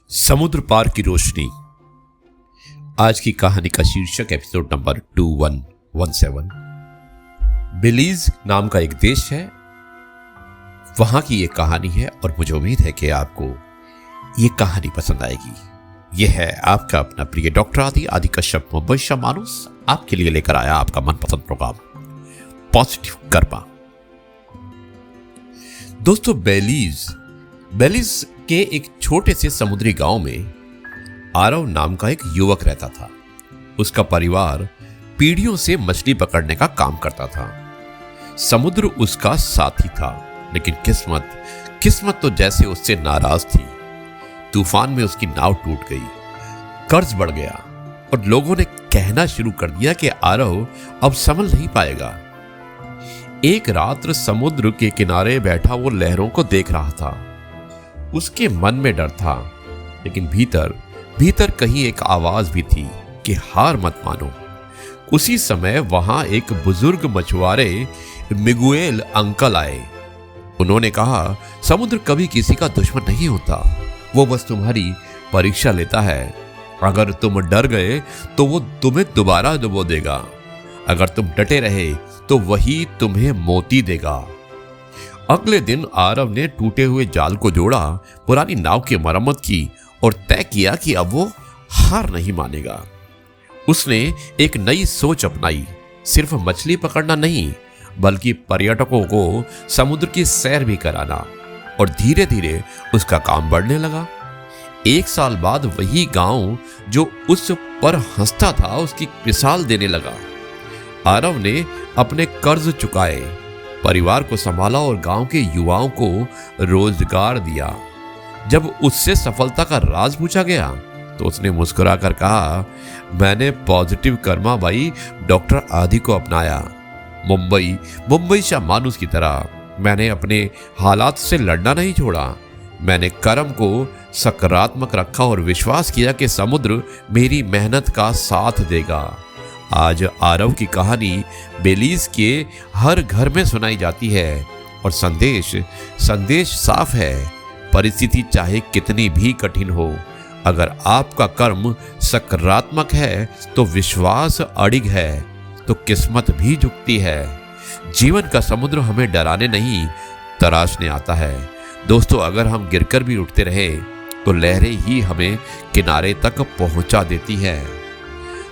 समुद्र पार की रोशनी। आज की कहानी का शीर्षक एपिसोड नंबर 2117। बेलीज नाम का एक देश है, वहां की ये कहानी है और मुझे उम्मीद है कि आपको ये कहानी पसंद आएगी। यह है आपका अपना प्रिय डॉक्टर आदि कश्यप मुंबई शा मानुस आपके लिए लेकर आया आपका मनपसंद प्रोग्राम पॉजिटिव कर्मा। दोस्तों, बेलीज के एक छोटे से समुद्री गांव में आरव नाम का एक युवक रहता था। उसका परिवार पीढ़ियों से मछली पकड़ने का काम करता था। समुद्र उसका साथी था, लेकिन किस्मत तो जैसे उससे नाराज थी। तूफान में उसकी नाव टूट गई, कर्ज बढ़ गया और लोगों ने कहना शुरू कर दिया कि आरव अब संभल नहीं पाएगा। एक रात समुद्र के किनारे बैठा वो लहरों को देख रहा था। उसके मन में डर था, लेकिन भीतर कहीं एक आवाज भी थी कि हार मत मानो। उसी समय वहां एक बुजुर्ग मछुआरे मिगुएल अंकल आए। उन्होंने कहा, समुद्र कभी किसी का दुश्मन नहीं होता, वो बस तुम्हारी परीक्षा लेता है। अगर तुम डर गए तो वो तुम्हें दोबारा डुबो देगा, अगर तुम डटे रहे तो वही तुम्हें मोती देगा। अगले दिन आरव ने टूटे हुए जाल को जोड़ा, पुरानी नाव की मरम्मत की और तय किया कि अब वो हार नहीं मानेगा। उसने एक नई सोच अपनाई, सिर्फ मछली पकड़ना नहीं बल्कि पर्यटकों को समुद्र की सैर भी कराना। और धीरे धीरे उसका काम बढ़ने लगा। 1 साल बाद वही गांव जो उस पर हंसता था उसकी मिसाल देने लगा। आरव ने अपने कर्ज चुकाए, परिवार को संभाला और गांव के युवाओं को रोजगार दिया। जब उससे सफलता का राज पूछा गया तो उसने मुस्कुराकर कहा, मैंने पॉजिटिव कर्मा भाई डॉक्टर आदि को अपनाया। मुंबई शा मानुस की तरह मैंने अपने हालात से लड़ना नहीं छोड़ा। मैंने कर्म को सकारात्मक रखा और विश्वास किया कि समुद्र मेरी मेहनत का साथ देगा। आज आरव की कहानी बेलीज के हर घर में सुनाई जाती है और संदेश साफ है। परिस्थिति चाहे कितनी भी कठिन हो, अगर आपका कर्म सकारात्मक है तो विश्वास अडिग है तो किस्मत भी झुकती है। जीवन का समुद्र हमें डराने नहीं तराशने आता है। दोस्तों, अगर हम गिरकर भी उठते रहे तो लहरें ही हमें किनारे तक पहुंचा देती है।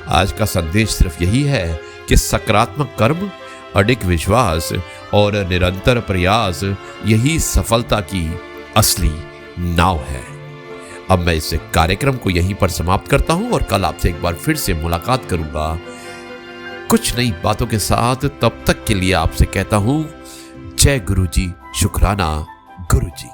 आज का संदेश सिर्फ यही है कि सकारात्मक कर्म, अडिग विश्वास और निरंतर प्रयास यही सफलता की असली नाव है। अब मैं इस कार्यक्रम को यहीं पर समाप्त करता हूं और कल आपसे एक बार फिर से मुलाकात करूंगा कुछ नई बातों के साथ। तब तक के लिए आपसे कहता हूं, जय गुरु जी, शुक्राना गुरु जी।